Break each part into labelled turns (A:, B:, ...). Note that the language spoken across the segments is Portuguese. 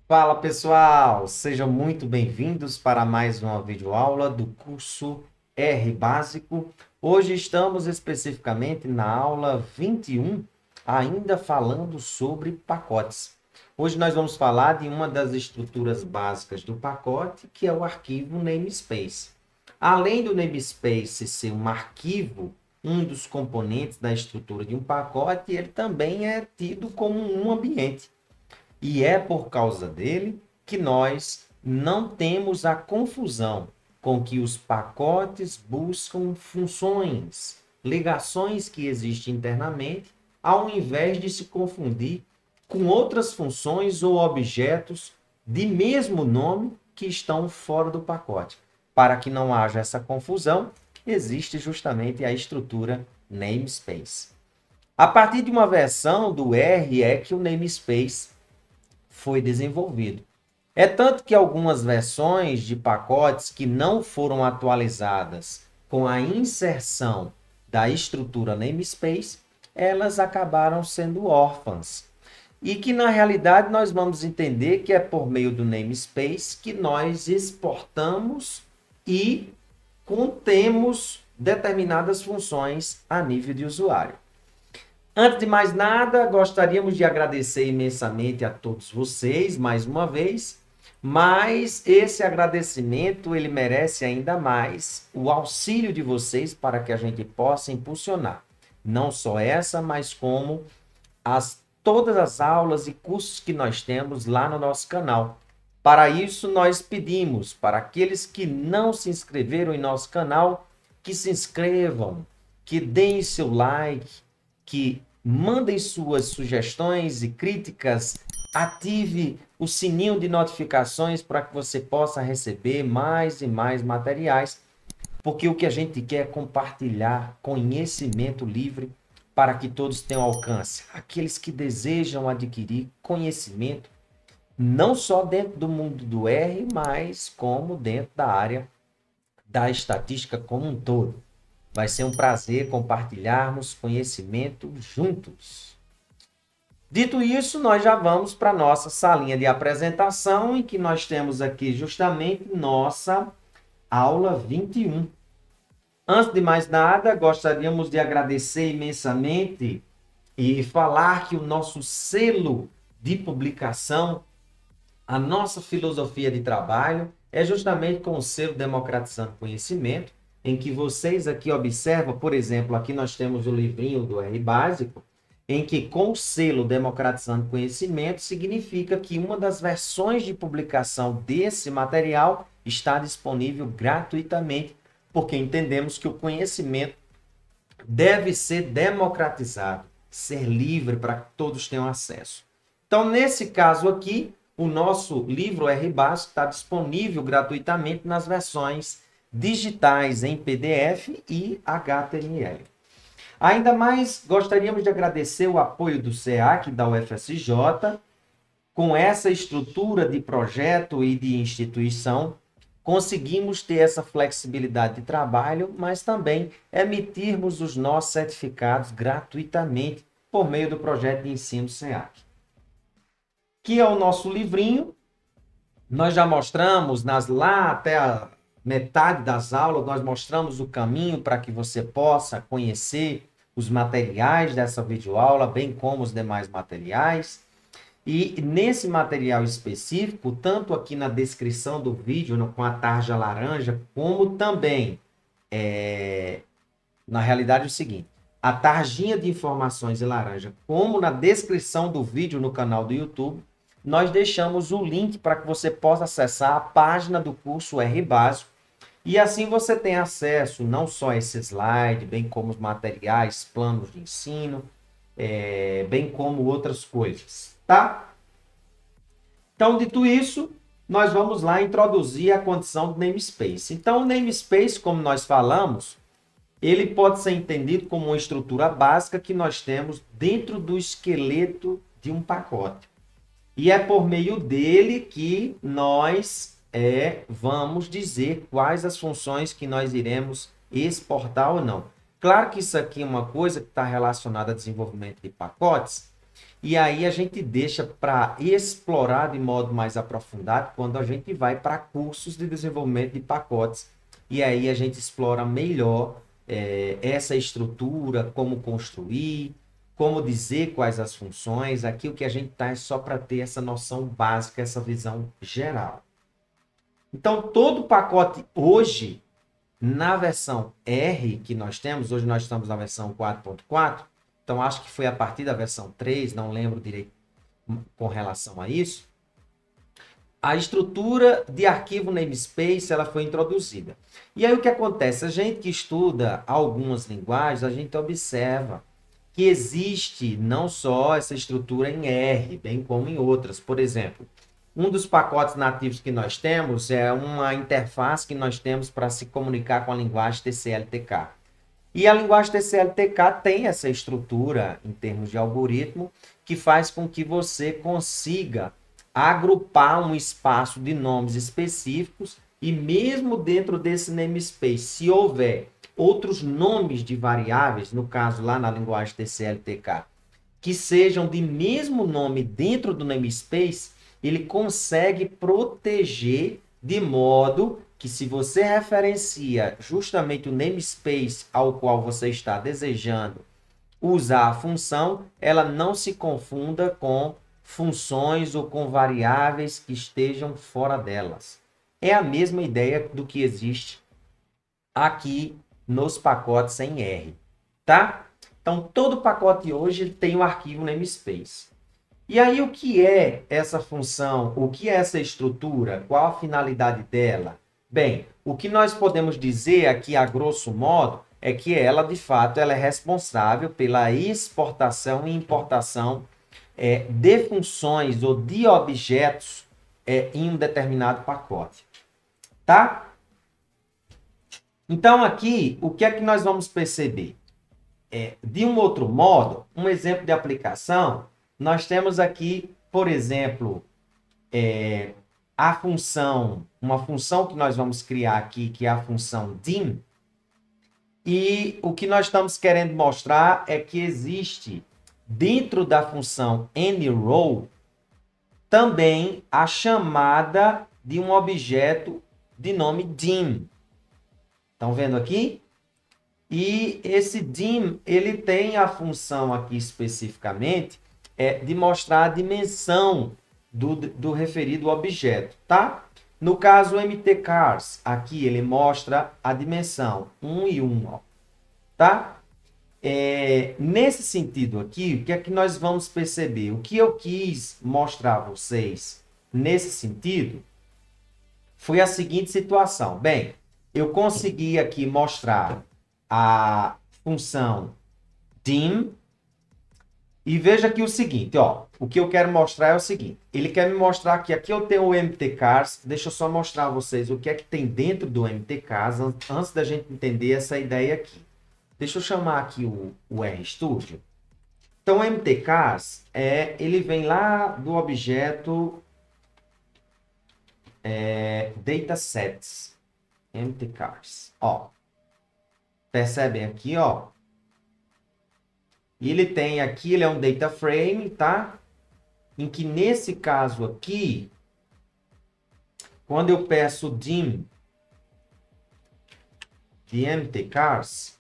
A: Fala pessoal, sejam muito bem-vindos para mais uma videoaula do curso R Básico. Hoje estamos especificamente na aula 21, ainda falando sobre pacotes. Hoje nós vamos falar de uma das estruturas básicas do pacote, que é o arquivo namespace. Além do namespace ser um arquivo, um dos componentes da estrutura de um pacote, ele também é tido como um ambiente. E é por causa dele que nós não temos a confusão com que os pacotes buscam funções, ligações que existem internamente, ao invés de se confundir com outras funções ou objetos de mesmo nome que estão fora do pacote. Para que não haja essa confusão, existe justamente a estrutura namespace. A partir de uma versão do R é que o namespace foi desenvolvido. É tanto que algumas versões de pacotes que não foram atualizadas com a inserção da estrutura namespace, elas acabaram sendo órfãs. E que na realidade nós vamos entender que é por meio do namespace que nós exportamos e contemos determinadas funções a nível de usuário. Antes de mais nada, gostaríamos de agradecer imensamente a todos vocês, mais uma vez, mas esse agradecimento, ele merece ainda mais o auxílio de vocês para que a gente possa impulsionar, não só essa, mas como todas as aulas e cursos que nós temos lá no nosso canal. Para isso, nós pedimos para aqueles que não se inscreveram em nosso canal, que se inscrevam, que deem seu like, que mandem suas sugestões e críticas, ative o sininho de notificações para que você possa receber mais e mais materiais, porque o que a gente quer é compartilhar conhecimento livre para que todos tenham alcance. Aqueles que desejam adquirir conhecimento, não só dentro do mundo do R, mas como dentro da área da estatística como um todo. Vai ser um prazer compartilharmos conhecimento juntos. Dito isso, nós já vamos para a nossa salinha de apresentação, em que nós temos aqui justamente nossa aula 21. Antes de mais nada, gostaríamos de agradecer imensamente e falar que o nosso selo de publicação, a nossa filosofia de trabalho, é justamente com o selo Democratizando Conhecimento, em que vocês aqui observam, por exemplo, aqui nós temos o livrinho do R Básico, em que com o selo Democratizando Conhecimento significa que uma das versões de publicação desse material está disponível gratuitamente, porque entendemos que o conhecimento deve ser democratizado, ser livre para que todos tenham acesso. Então, nesse caso aqui, o nosso livro R Básico está disponível gratuitamente nas versões digitais em PDF e HTML. Ainda mais, gostaríamos de agradecer o apoio do SEAC, da UFSJ, com essa estrutura de projeto e de instituição, conseguimos ter essa flexibilidade de trabalho, mas também emitirmos os nossos certificados gratuitamente por meio do projeto de ensino SEAC. Que é o nosso livrinho. Nós já mostramos lá até a metade das aulas, nós mostramos o caminho para que você possa conhecer os materiais dessa videoaula, bem como os demais materiais. E nesse material específico, tanto aqui na descrição do vídeo, com a tarja laranja, como também, na realidade é o seguinte, a tarjinha de informações em laranja, como na descrição do vídeo no canal do YouTube, nós deixamos o link para que você possa acessar a página do curso R Básico, e assim você tem acesso não só a esse slide, bem como os materiais, planos de ensino, bem como outras coisas, tá? Então, dito isso, nós vamos lá introduzir a condição do namespace. Então, o namespace, como nós falamos, ele pode ser entendido como uma estrutura básica que nós temos dentro do esqueleto de um pacote. E é por meio dele que nós vamos dizer quais as funções que nós iremos exportar ou não. Claro que isso aqui é uma coisa que está relacionada a desenvolvimento de pacotes, E aí a gente deixa para explorar de modo mais aprofundado quando a gente vai para cursos de desenvolvimento de pacotes. E aí a gente explora melhor essa estrutura, como construir, como dizer quais as funções. Aqui o que a gente está é só para ter essa noção básica, essa visão geral. Então, todo pacote hoje, na versão R que nós temos, hoje nós estamos na versão 4.4, então acho que foi a partir da versão 3, não lembro direito com relação a isso, a estrutura de arquivo namespace ela foi introduzida. E aí o que acontece? A gente que estuda algumas linguagens, a gente observa que existe não só essa estrutura em R, bem como em outras. Por exemplo, um dos pacotes nativos que nós temos é uma interface que nós temos para se comunicar com a linguagem TCL/TK. E a linguagem TCL/TK tem essa estrutura em termos de algoritmo que faz com que você consiga agrupar um espaço de nomes específicos e mesmo dentro desse namespace, se houver outros nomes de variáveis, no caso lá na linguagem TCL/TK, que sejam de mesmo nome dentro do namespace, ele consegue proteger de modo que se você referencia justamente o namespace ao qual você está desejando usar a função, ela não se confunda com funções ou com variáveis que estejam fora delas. É a mesma ideia do que existe aqui nos pacotes em R, tá? Então, todo pacote hoje tem o arquivo namespace. E aí, o que é essa função? O que é essa estrutura? Qual a finalidade dela? Bem, o que nós podemos dizer aqui, a grosso modo, é que ela, de fato, ela é responsável pela exportação e importação de funções ou de objetos em um determinado pacote. Tá? Então, aqui, o que é que nós vamos perceber? De um outro modo, um exemplo de aplicação, nós temos aqui, por exemplo, a função, uma função que nós vamos criar aqui, que é a função dim, e o que nós estamos querendo mostrar é que existe, dentro da função anyRow, também a chamada de um objeto de nome dim. Estão vendo aqui? E esse dim, ele tem a função aqui especificamente de mostrar a dimensão do referido objeto, tá? No caso, o mtcars, aqui ele mostra a dimensão 1 e 1, ó, tá? Nesse sentido aqui, o que é que nós vamos perceber? O que eu quis mostrar a vocês nesse sentido foi a seguinte situação. Bem, eu consegui aqui mostrar a função dim e veja aqui o seguinte, ó, o que eu quero mostrar é o seguinte, ele quer me mostrar que aqui eu tenho o mtcars, deixa eu só mostrar a vocês o que é que tem dentro do mtcars antes da gente entender essa ideia aqui. Deixa eu chamar aqui o RStudio. Então, o mtcars, ele vem lá do objeto datasets, mtcars, ó. Percebem aqui, ó. E ele tem aqui, ele é um data frame, tá? Em que nesse caso aqui, quando eu peço dim de mtcars,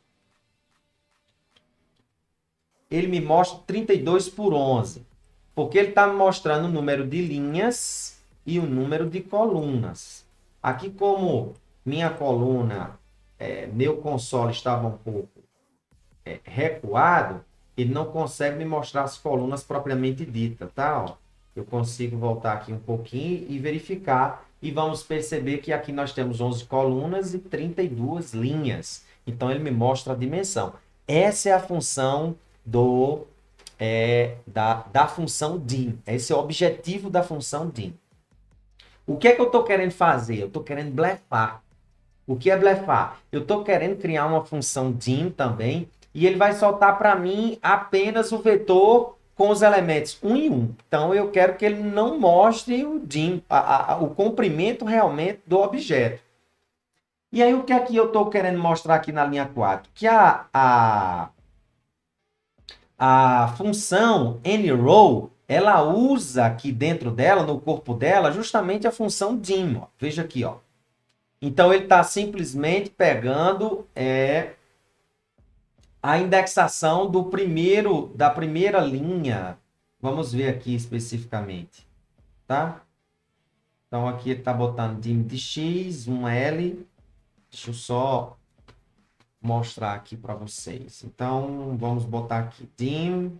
A: ele me mostra 32 por 11, porque ele está me mostrando o número de linhas e o número de colunas. Aqui, como minha coluna, meu console estava um pouco recuado, ele não consegue me mostrar as colunas propriamente ditas, tá? Ó, eu consigo voltar aqui um pouquinho e verificar, e vamos perceber que aqui nós temos 11 colunas e 32 linhas. Então, ele me mostra a dimensão. Essa é a função da função dim. Esse é o objetivo da função dim. O que é que eu estou querendo fazer? Eu estou querendo blefar. O que é blefar? Eu estou querendo criar uma função dim também, e ele vai soltar para mim apenas o vetor com os elementos 1 e 1. Então, eu quero que ele não mostre o dim, o comprimento realmente do objeto. E aí, o que é que eu estou querendo mostrar aqui na linha 4? Que a função nrow, ela usa aqui dentro dela, no corpo dela, justamente a função dim. Ó. Veja aqui, ó. Então, ele está simplesmente pegando a indexação da primeira linha. Vamos ver aqui especificamente, tá? Então, aqui ele está botando dim de x, um L. Deixa eu só mostrar aqui para vocês. Então, vamos botar aqui dim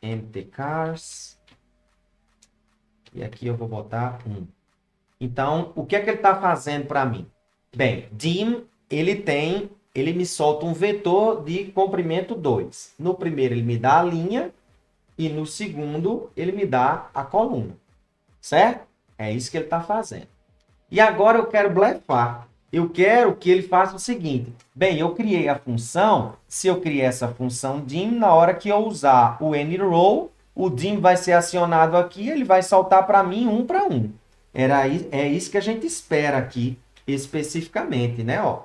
A: empty cars. E aqui eu vou botar 1. Então, o que é que ele está fazendo para mim? Bem, dim, ele me solta um vetor de comprimento 2. No primeiro, ele me dá a linha. E no segundo, ele me dá a coluna. Certo? É isso que ele está fazendo. E agora eu quero blefar. Eu quero que ele faça o seguinte. Bem, eu criei a função. Se eu criei essa função dim, na hora que eu usar o nrow, o dim vai ser acionado aqui, ele vai saltar para mim 1 para 1. É isso que a gente espera aqui, especificamente, né? Ó.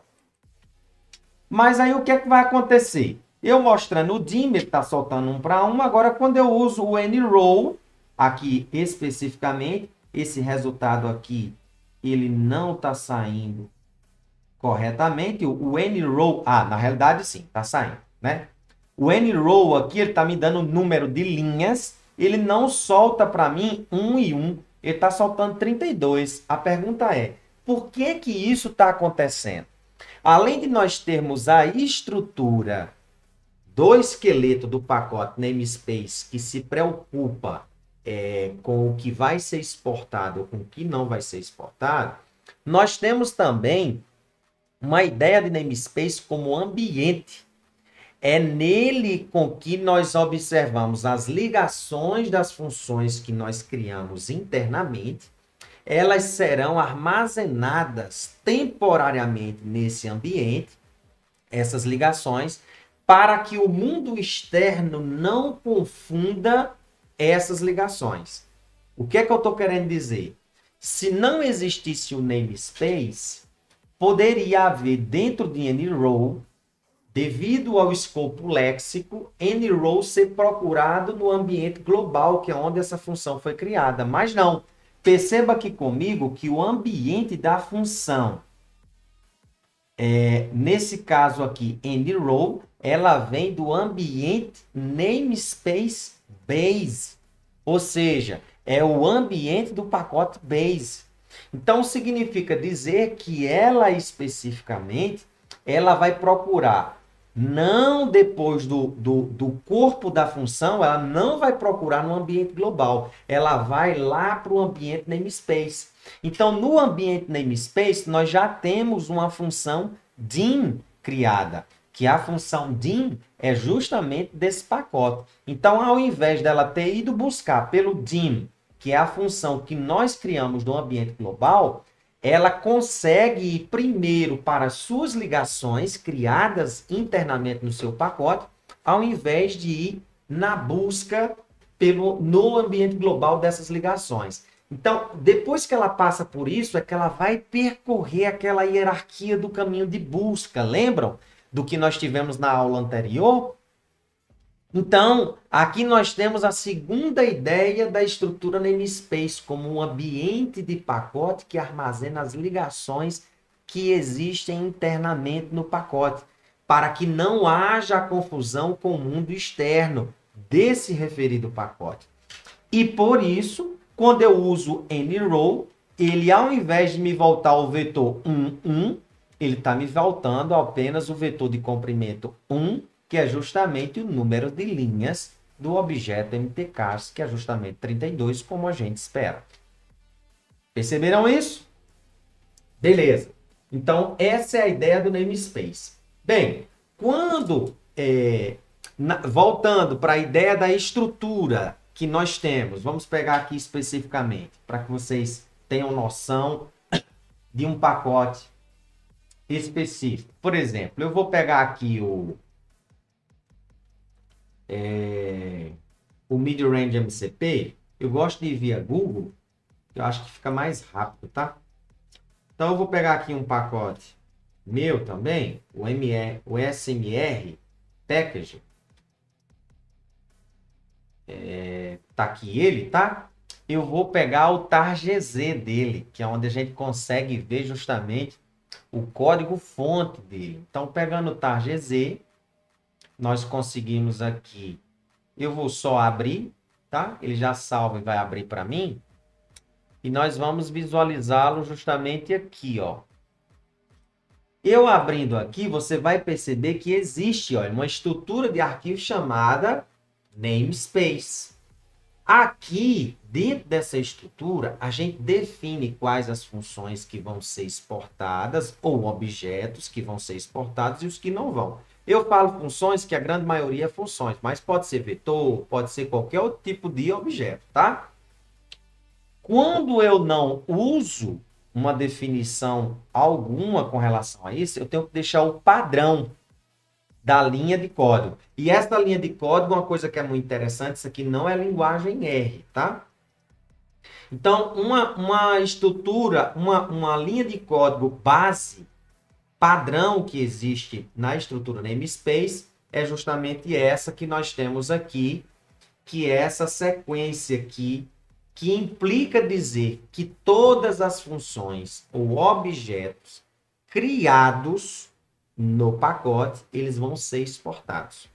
A: Mas aí o que é que vai acontecer? Eu mostrando o dim, ele está soltando 1 para 1. Agora, quando eu uso o nrow, aqui especificamente, esse resultado aqui, ele não está saindo corretamente. O nrow, na realidade sim, está saindo, né? O nrow aqui, ele está me dando o número de linhas, ele não solta para mim 1 e 1, ele está soltando 32. A pergunta é, por que que isso está acontecendo? Além de nós termos a estrutura do esqueleto do pacote namespace que se preocupa com o que vai ser exportado ou com o que não vai ser exportado, nós temos também uma ideia de namespace como ambiente. É nele com que nós observamos as ligações das funções que nós criamos internamente. Elas serão armazenadas temporariamente nesse ambiente, essas ligações, para que o mundo externo não confunda essas ligações. O que é que eu estou querendo dizer? Se não existisse o namespace, poderia haver dentro de nrow, devido ao escopo léxico, nrow ser procurado no ambiente global, que é onde essa função foi criada. Mas não. Perceba aqui comigo que o ambiente da função, nesse caso aqui, nrow, ela vem do ambiente namespace base. Ou seja, é o ambiente do pacote base. Então, significa dizer que ela especificamente, ela vai procurar, não depois do corpo da função, ela não vai procurar no ambiente global. Ela vai lá para o ambiente namespace. Então, no ambiente namespace, nós já temos uma função dim criada, que a função dim é justamente desse pacote. Então, ao invés dela ter ido buscar pelo dim, que é a função que nós criamos no ambiente global, ela consegue ir primeiro para suas ligações criadas internamente no seu pacote, ao invés de ir na busca no ambiente global dessas ligações. Então, depois que ela passa por isso, é que ela vai percorrer aquela hierarquia do caminho de busca. Lembram do que nós tivemos na aula anterior? Então, aqui nós temos a segunda ideia da estrutura namespace, como um ambiente de pacote que armazena as ligações que existem internamente no pacote, para que não haja confusão com o mundo externo desse referido pacote. E por isso, quando eu uso nrow, ele ao invés de me voltar o vetor 1, 1, ele está me voltando apenas o vetor de comprimento 1, que é justamente o número de linhas do objeto mtcars, que é justamente 32, como a gente espera. Perceberam isso? Beleza. Então, essa é a ideia do namespace. Bem, voltando para a ideia da estrutura que nós temos, vamos pegar aqui especificamente, para que vocês tenham noção de um pacote específico. Por exemplo, eu vou pegar aqui o mid-range MCP. Eu gosto de ir via Google, eu acho que fica mais rápido, tá? Então, eu vou pegar aqui um pacote meu também, o SMR Package, tá aqui ele, tá? Eu vou pegar o targz dele, que é onde a gente consegue ver justamente o código-fonte dele. Então, pegando o targz, nós conseguimos aqui, eu vou só abrir, tá? Ele já salva e vai abrir para mim. E nós vamos visualizá-lo justamente aqui, ó. Eu abrindo aqui, você vai perceber que existe, ó, uma estrutura de arquivo chamada namespace. Aqui, dentro dessa estrutura, a gente define quais as funções que vão ser exportadas ou objetos que vão ser exportados e os que não vão. Eu falo funções que a grande maioria é funções, mas pode ser vetor, pode ser qualquer outro tipo de objeto, tá? Quando eu não uso uma definição alguma com relação a isso, eu tenho que deixar o padrão da linha de código. E essa linha de código, uma coisa que é muito interessante, isso aqui não é linguagem R, tá? Então, uma estrutura, uma linha de código base, padrão que existe na estrutura namespace, é justamente essa que nós temos aqui, que é essa sequência aqui, que implica dizer que todas as funções ou objetos criados no pacote, eles vão ser exportados.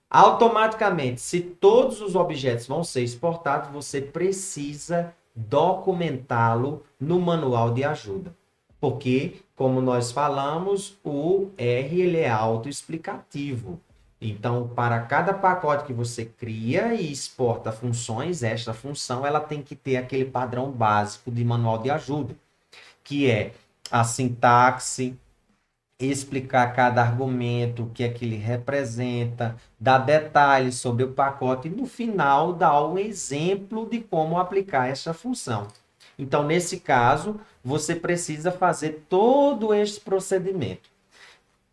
A: Automaticamente, se todos os objetos vão ser exportados, você precisa documentá-lo no manual de ajuda. Porque, como nós falamos, o R ele é autoexplicativo. Então, para cada pacote que você cria e exporta funções, esta função ela tem que ter aquele padrão básico de manual de ajuda, que é a sintaxe, explicar cada argumento, o que é que ele representa, dar detalhes sobre o pacote e, no final, dar um exemplo de como aplicar essa função. Então, nesse caso, você precisa fazer todo este procedimento.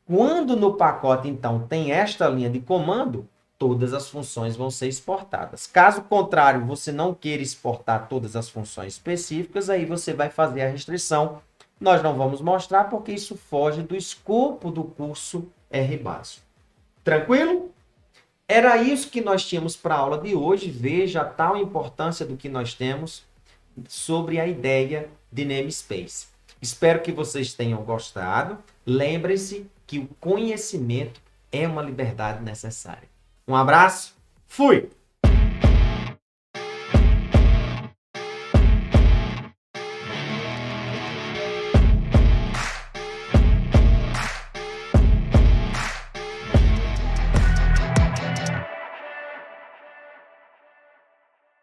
A: Quando no pacote, então, tem esta linha de comando, todas as funções vão ser exportadas. Caso contrário, você não queira exportar todas as funções específicas, aí você vai fazer a restrição. Nós não vamos mostrar porque isso foge do escopo do curso R Básico. Tranquilo? Era isso que nós tínhamos para a aula de hoje. Veja a tal importância do que nós temos sobre a ideia de namespace. Espero que vocês tenham gostado. Lembre-se que o conhecimento é uma liberdade necessária. Um abraço, fui!